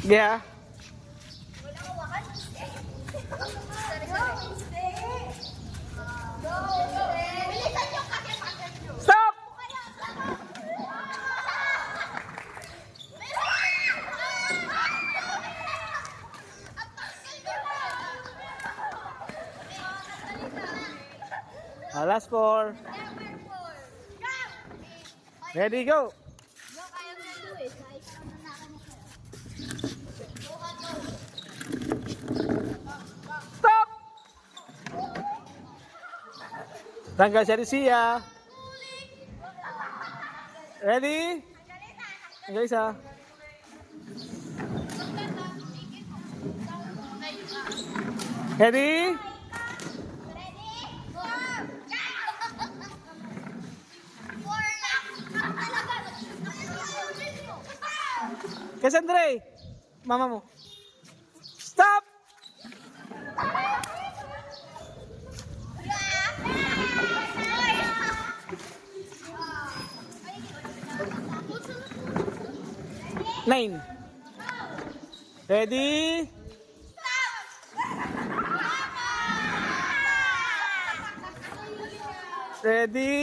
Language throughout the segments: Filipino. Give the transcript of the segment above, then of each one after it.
Yeah. Stop! Last 4. Ready, go! Stop! Tanggal si Alicia. Ready? Tanggal isa. Ready? Cassandre, mama mo. Stop! Nine. Ready? Ready?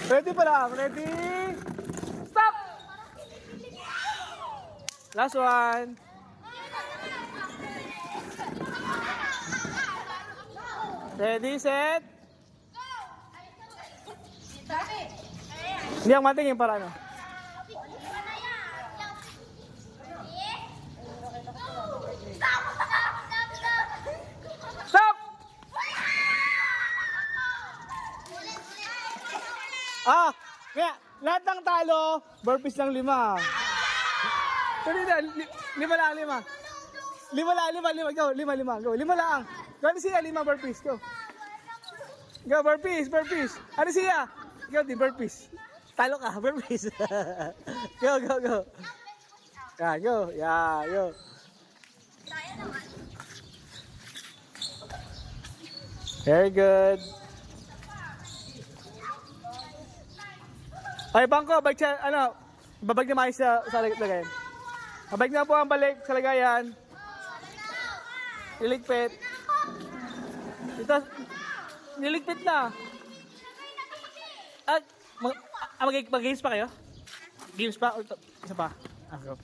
Ready pa lang. Ready? Stop! Last one. Ready, set. Hindi ang matingin para ano. Stop! Kaya, lahat ng talo, burpees lang 5. Pero hindi, 5 lang, 5. 5 lang, 5, go, 5, go, 5 lang. Go, ano siya, 5 burpees, go. Go, burpees. Ano siya? Go, di burpees. Talo ka, burpees. Go. Yeah, go. Very good. Okay, bangko, balik sa, babalik na maayos sa lagayan. Babalik na po ang balik sa lagayan. Niligpit. Ito, niligpit na. Mag-games pa kayo? Games pa? Isa pa? Go.